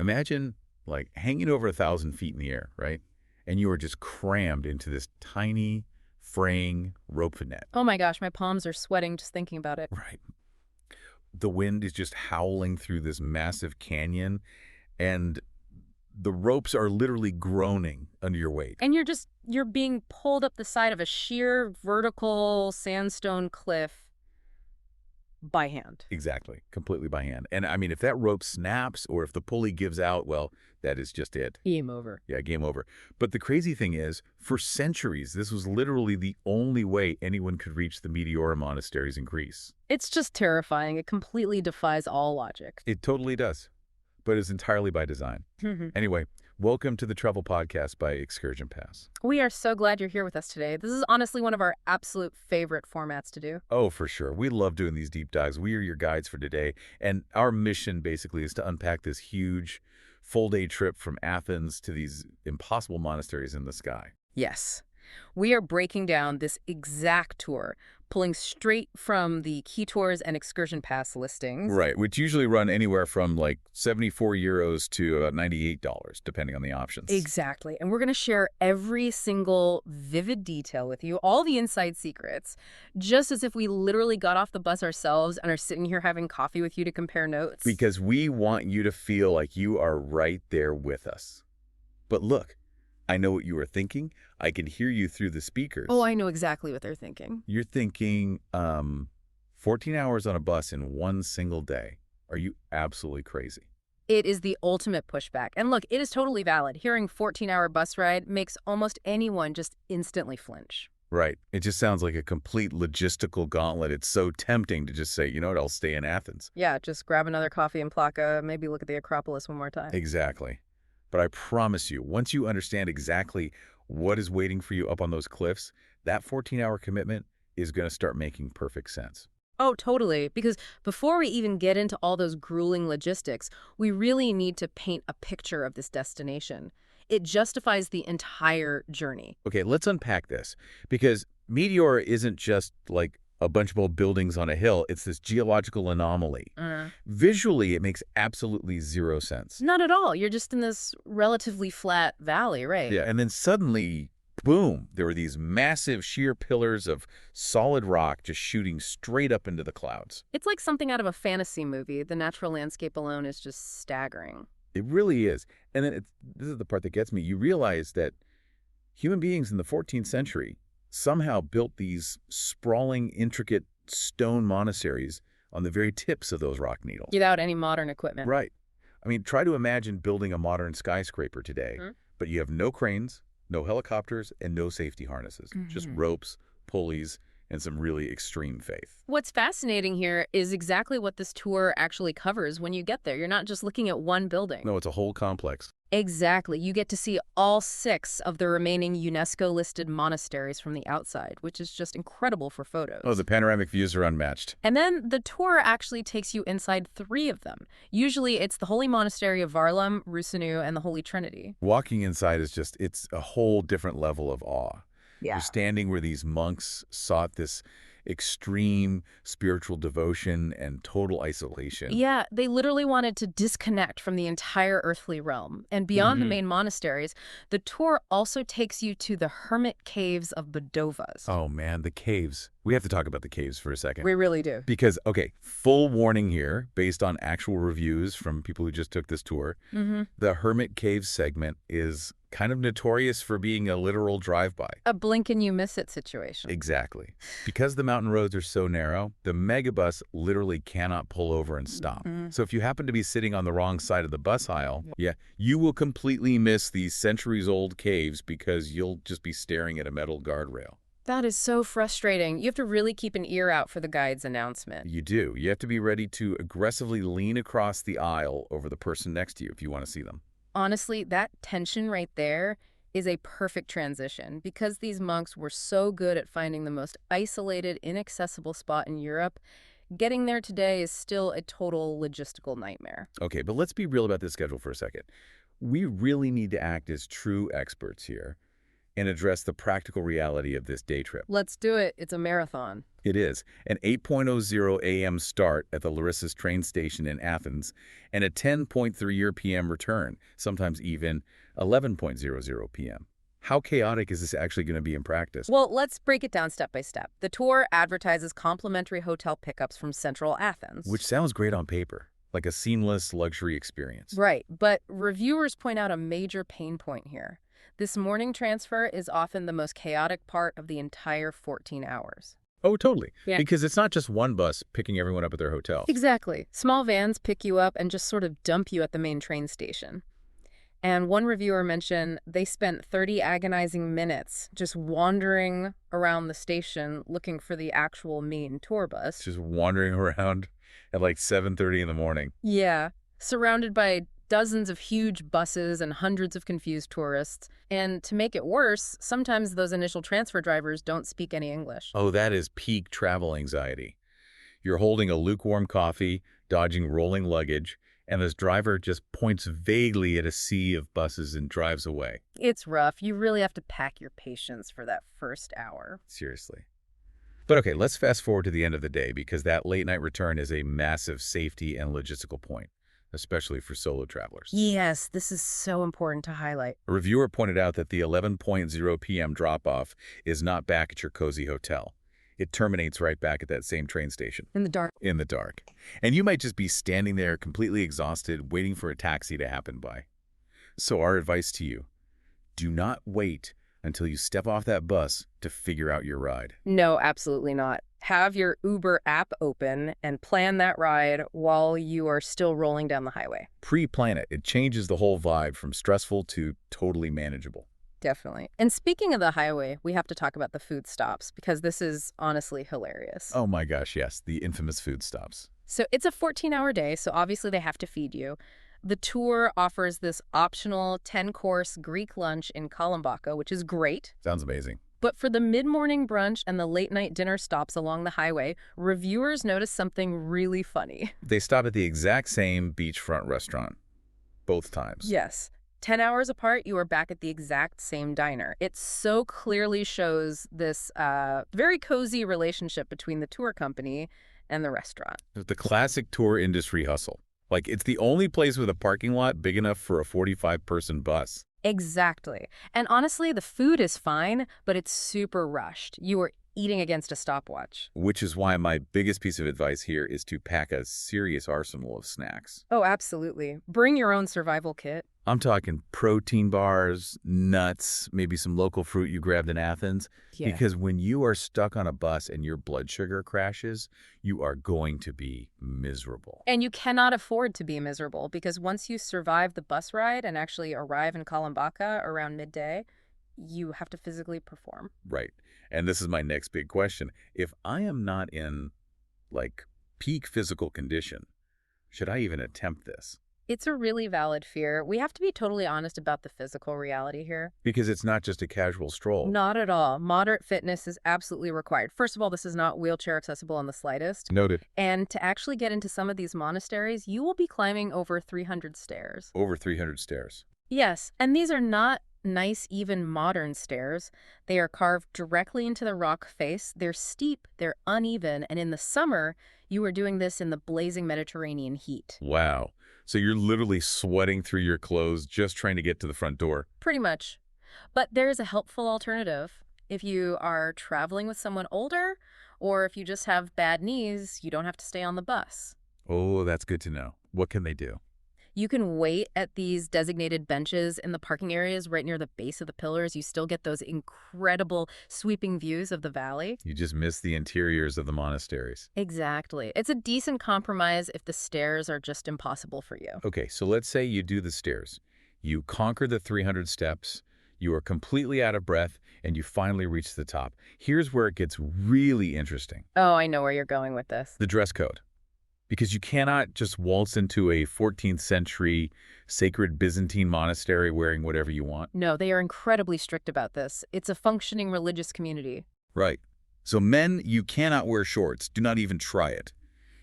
Imagine, like, hanging over 1,000 feet in the air, right? And you are just crammed into this tiny, fraying rope net. Oh my gosh, my palms are sweating just thinking about it. Right. The wind is just howling through this massive canyon, and the ropes are literally groaning under your weight. And you're being pulled up the side of a sheer vertical sandstone cliff by hand. Exactly. Completely by hand. And I mean, if that rope snaps or if the pulley gives out, well, that is just it. Game over. Yeah, game over. But the crazy thing is, for centuries, this was literally the only way anyone could reach the Meteora Monasteries in Greece. It's just terrifying. It completely defies all logic. It totally does, but it's entirely by design. Anyway, welcome to the Travel Podcast by ExcursionPass. We are so glad you're here with us today. This is honestly one of our absolute favorite formats to do. Oh, for sure. We love doing these deep dives. We are your guides for today, and our mission basically is to unpack this huge full-day trip from Athens to these impossible monasteries in the sky. Yes. We are breaking down this exact tour, pulling straight from the Key Tours and ExcursionPass listings. Right, which usually run anywhere from like 74 euros to about $98, depending on the options. Exactly. And we're going to share every single vivid detail with you, all the inside secrets, just as if we literally got off the bus ourselves and are sitting here having coffee with you to compare notes. Because we want you to feel like you are right there with us. But look, I know what you are thinking. I can hear you through the speakers. Oh, I know exactly what they're thinking. You're thinking, 14 hours on a bus in one single day. Are you absolutely crazy? It is the ultimate pushback. And look, it is totally valid. Hearing 14-hour bus ride makes almost anyone just instantly flinch. Right. It just sounds like a complete logistical gauntlet. It's so tempting to just say, you know what, I'll stay in Athens. Yeah, just grab another coffee in Plaka, maybe look at the Acropolis one more time. Exactly. But I promise you, once you understand exactly what is waiting for you up on those cliffs, that 14-hour commitment is going to start making perfect sense. Oh, totally. Because before we even get into all those grueling logistics, we really need to paint a picture of this destination. It justifies the entire journey. Okay, let's unpack this, because Meteora isn't just like a bunch of old buildings on a hill. It's this geological anomaly. Visually, it makes absolutely zero sense. Not at all. You're just in this relatively flat valley, right? Yeah, and then suddenly, boom, there were these massive sheer pillars of solid rock just shooting straight up into the clouds. It's like something out of a fantasy movie. The natural landscape alone is just staggering. It really is. And then this is the part that gets me. You realize that human beings in the 14th century somehow built these sprawling, intricate stone monasteries on the very tips of those rock needles. Without any modern equipment. Right. I mean, try to imagine building a modern skyscraper today, but you have no cranes, no helicopters, and no safety harnesses. Just ropes, pulleys, and some really extreme faith. What's fascinating here is exactly what this tour actually covers when you get there. You're not just looking at one building. No, it's a whole complex. Exactly. You get to see all 6 of the remaining UNESCO-listed monasteries from the outside, which is just incredible for photos. Oh, the panoramic views are unmatched. And then the tour actually takes you inside 3 of them. Usually it's the Holy Monastery of Varlam, Rusenu, and the Holy Trinity. Walking inside is just, it's a whole different level of awe. Yeah. You're standing where these monks sought this extreme spiritual devotion and total isolation. Yeah, they literally wanted to disconnect from the entire earthly realm. And beyond the main monasteries, the tour also takes you to the hermit caves of Badovas. Oh man, the caves. We have to talk about the caves for a second. We really do. Because, okay, full warning here, based on actual reviews from people who just took this tour, the hermit cave segment is kind of notorious for being a literal drive-by. A blink and you miss it situation. Exactly. Because the mountain roads are so narrow, the megabus literally cannot pull over and stop. So if you happen to be sitting on the wrong side of the bus aisle, you will completely miss these centuries-old caves because you'll just be staring at a metal guardrail. That is so frustrating. You have to really keep an ear out for the guide's announcement. You do. You have to be ready to aggressively lean across the aisle over the person next to you if you want to see them. Honestly, that tension right there is a perfect transition because these monks were so good at finding the most isolated, inaccessible spot in Europe. Getting there today is still a total logistical nightmare. Okay, but let's be real about this schedule for a second. We really need to act as true experts here. and address the practical reality of this day trip. Let's do it. It's a marathon. It is an 8:00 a.m. start at the Larissa's train station in Athens and a 10:30 p.m. return, sometimes even 11:00 p.m. How chaotic is this actually going to be in practice? Well, let's break it down step by step. The tour advertises complimentary hotel pickups from central Athens. Which sounds great on paper, like a seamless luxury experience. Right, but reviewers point out a major pain point here. This morning transfer is often the most chaotic part of the entire 14 hours. Oh, totally. Yeah. Because it's not just one bus picking everyone up at their hotel. Exactly. Small vans pick you up and just sort of dump you at the main train station. And one reviewer mentioned they spent 30 agonizing minutes just wandering around the station looking for the actual main tour bus. Just wandering around at like 7:30 in the morning. Yeah, surrounded by dozens of huge buses and hundreds of confused tourists. And to make it worse, sometimes those initial transfer drivers don't speak any English. Oh, that is peak travel anxiety. You're holding a lukewarm coffee, dodging rolling luggage, and this driver just points vaguely at a sea of buses and drives away. It's rough. You really have to pack your patience for that first hour. Seriously. But okay, let's fast forward to the end of the day because that late night return is a massive safety and logistical point, especially for solo travelers. Yes, this is so important to highlight. A reviewer pointed out that the 11:00 p.m. drop-off is not back at your cozy hotel. It terminates right back at that same train station. In the dark. In the dark. And you might just be standing there completely exhausted, waiting for a taxi to happen by. So our advice to you, do not wait until you step off that bus to figure out your ride. No, absolutely not. Have your Uber app open and plan that ride while you are still rolling down the highway. Pre-plan it. It changes the whole vibe from stressful to totally manageable. Definitely. And speaking of the highway, we have to talk about the food stops because this is honestly hilarious. Oh my gosh, yes, the infamous food stops. So it's a 14-hour day, so obviously they have to feed you. The tour offers this optional 10-course Greek lunch in Kolombaka, which is great. Sounds amazing. But for the mid-morning brunch and the late-night dinner stops along the highway, reviewers notice something really funny. They stop at the exact same beachfront restaurant, both times. Yes. 10 hours apart, you are back at the exact same diner. It so clearly shows this very cozy relationship between the tour company and the restaurant. The classic tour industry hustle. Like, it's the only place with a parking lot big enough for a 45-person bus. Exactly. And honestly, the food is fine, but it's super rushed. You are eating against a stopwatch. Which is why my biggest piece of advice here is to pack a serious arsenal of snacks. Oh, absolutely. Bring your own survival kit. I'm talking protein bars, nuts, maybe some local fruit you grabbed in Athens. Yeah. Because when you are stuck on a bus and your blood sugar crashes, you are going to be miserable. And you cannot afford to be miserable because once you survive the bus ride and actually arrive in Kolombaka around midday, you have to physically perform. Right. And this is my next big question. If I am not in, like, peak physical condition, should I even attempt this? It's a really valid fear. We have to be totally honest about the physical reality here. Because it's not just a casual stroll. Not at all. Moderate fitness is absolutely required. First of all, this is not wheelchair accessible in the slightest. Noted. And to actually get into some of these monasteries, you will be climbing over 300 stairs. Over 300 stairs. Yes, and these are not nice, even modern stairs. They are carved directly into the rock face. They're steep, they're uneven, and in the summer, you are doing this in the blazing Mediterranean heat. Wow. So you're literally sweating through your clothes just trying to get to the front door. Pretty much. But there is a helpful alternative. If you are traveling with someone older, or if you just have bad knees, you don't have to stay on the bus. Oh, that's good to know. What can they do? You can wait at these designated benches in the parking areas right near the base of the pillars. You still get those incredible sweeping views of the valley. You just miss the interiors of the monasteries. Exactly. It's a decent compromise if the stairs are just impossible for you. Okay, so let's say you do the stairs. You conquer the 300 steps, you are completely out of breath, and you finally reach the top. Here's where it gets really interesting. Oh, I know where you're going with this. The dress code. Because you cannot just waltz into a 14th century sacred Byzantine monastery wearing whatever you want. No, they are incredibly strict about this. It's a functioning religious community. Right. So men, you cannot wear shorts. Do not even try it.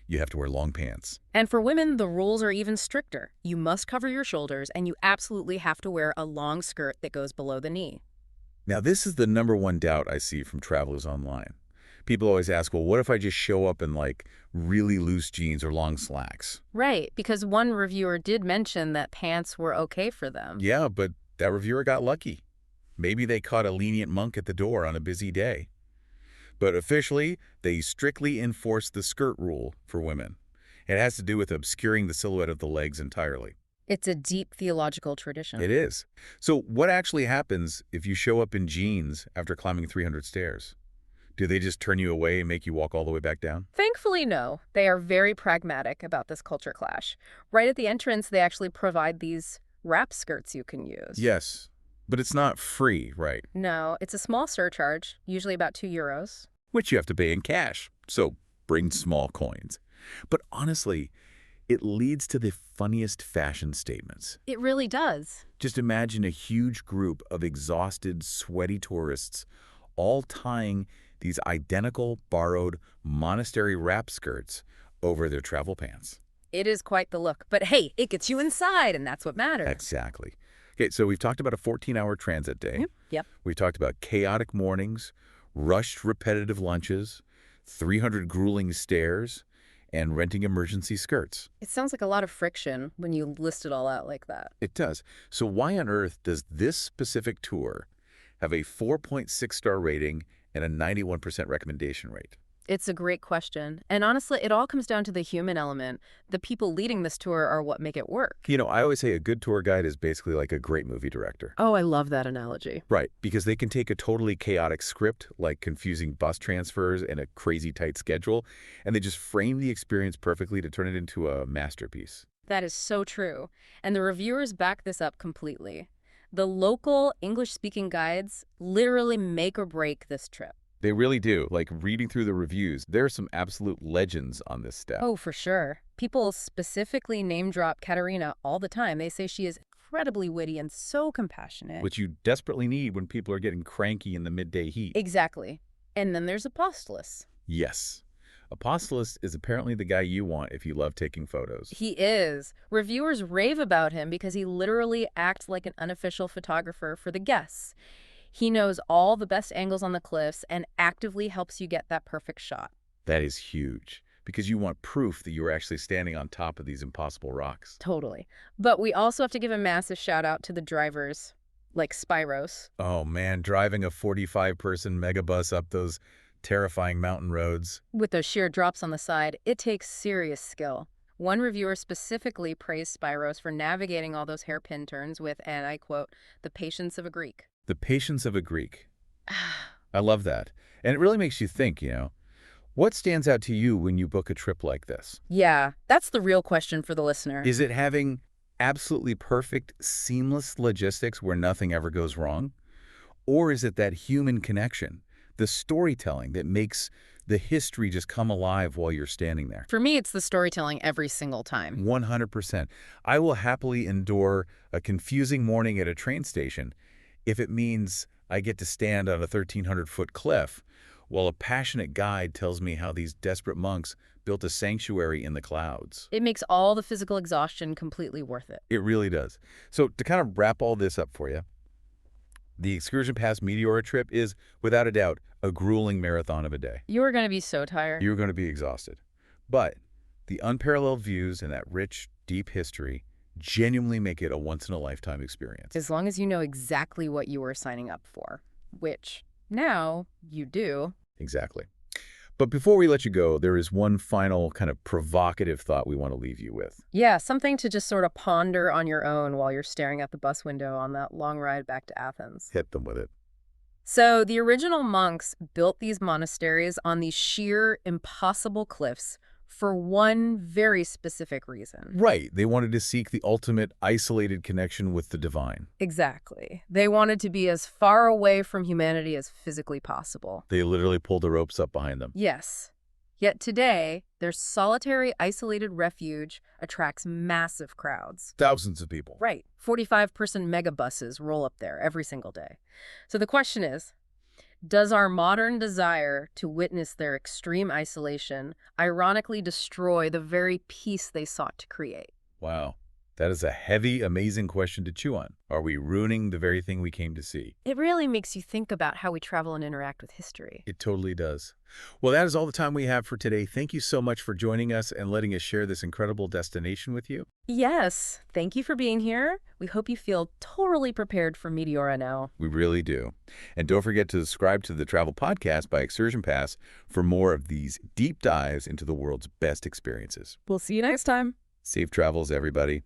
You have to wear long pants. And for women, the rules are even stricter. You must cover your shoulders, and you absolutely have to wear a long skirt that goes below the knee. Now, this is the #1 doubt I see from travelers online. People always ask, well, what if I just show up in, like, really loose jeans or long slacks? Right, because one reviewer did mention that pants were okay for them. Yeah, but that reviewer got lucky. Maybe they caught a lenient monk at the door on a busy day. But officially, they strictly enforce the skirt rule for women. It has to do with obscuring the silhouette of the legs entirely. It's a deep theological tradition. It is. So what actually happens if you show up in jeans after climbing 300 stairs? Do they just turn you away and make you walk all the way back down? Thankfully, no. They are very pragmatic about this culture clash. Right at the entrance, they actually provide these wrap skirts you can use. Yes, but it's not free, right? No, it's a small surcharge, usually about €2. Which you have to pay in cash, so bring small coins. But honestly, it leads to the funniest fashion statements. It really does. Just imagine a huge group of exhausted, sweaty tourists all tying these identical, borrowed monastery wrap skirts over their travel pants. It is quite the look. But hey, it gets you inside, and that's what matters. Exactly. Okay, so we've talked about a 14-hour transit day. Yep. We've talked about chaotic mornings, rushed repetitive lunches, 300 grueling stairs, and renting emergency skirts. It sounds like a lot of friction when you list it all out like that. It does. So why on earth does this specific tour have a 4.6-star rating and a 91% recommendation rate? It's a great question. And honestly, it all comes down to the human element. The people leading this tour are what make it work. You know, I always say a good tour guide is basically like a great movie director. Oh, I love that analogy. Right, because they can take a totally chaotic script, like confusing bus transfers and a crazy tight schedule, and they just frame the experience perfectly to turn it into a masterpiece. That is so true. And the reviewers back this up completely. The local English-speaking guides literally make or break this trip. They really do. Like, reading through the reviews, there are some absolute legends on this step. Oh, for sure. People specifically name-drop Katerina all the time. They say she is incredibly witty and so compassionate. Which you desperately need when people are getting cranky in the midday heat. Exactly. And then there's Apostolos. Yes. Apostolos is apparently the guy you want if you love taking photos. He is. Reviewers rave about him because he literally acts like an unofficial photographer for the guests. He knows all the best angles on the cliffs and actively helps you get that perfect shot. That is huge, because you want proof that you are actually standing on top of these impossible rocks. Totally. But we also have to give a massive shout out to the drivers, like Spyros. Oh man, driving a 45-person megabus up those terrifying mountain roads. With those sheer drops on the side, it takes serious skill. One reviewer specifically praised Spyros for navigating all those hairpin turns with, and I quote, the patience of a Greek. The patience of a Greek. I love that. And it really makes you think, what stands out to you when you book a trip like this? Yeah, that's the real question for the listener. Is it having absolutely perfect, seamless logistics where nothing ever goes wrong? Or is it that human connection, the storytelling that makes the history just come alive while you're standing there? For me, it's the storytelling every single time. 100%. I will happily endure a confusing morning at a train station if it means I get to stand on a 1,300-foot cliff while a passionate guide tells me how these desperate monks built a sanctuary in the clouds. It makes all the physical exhaustion completely worth it. It really does. So to kind of wrap all this up for you, the ExcursionPass Meteora trip is, without a doubt, a grueling marathon of a day. You are going to be so tired. You're going to be exhausted. But the unparalleled views and that rich, deep history genuinely make it a once-in-a-lifetime experience. As long as you know exactly what you are signing up for, which now you do. Exactly. But before we let you go, there is one final kind of provocative thought we want to leave you with. Yeah, something to just sort of ponder on your own while you're staring out the bus window on that long ride back to Athens. Hit them with it. So the original monks built these monasteries on these sheer, impossible cliffs for one very specific reason. Right. They wanted to seek the ultimate isolated connection with the divine. Exactly. They wanted to be as far away from humanity as physically possible. They literally pulled the ropes up behind them. Yes. Yet today, their solitary, isolated refuge attracts massive crowds. Thousands of people. Right. 45-person megabuses roll up there every single day. So the question is, does our modern desire to witness their extreme isolation ironically destroy the very peace they sought to create? Wow. That is a heavy, amazing question to chew on. Are we ruining the very thing we came to see? It really makes you think about how we travel and interact with history. It totally does. Well, that is all the time we have for today. Thank you so much for joining us and letting us share this incredible destination with you. Yes, thank you for being here. We hope you feel totally prepared for Meteora now. We really do. And don't forget to subscribe to the Travel Podcast by ExcursionPass for more of these deep dives into the world's best experiences. We'll see you next time. Safe travels, everybody.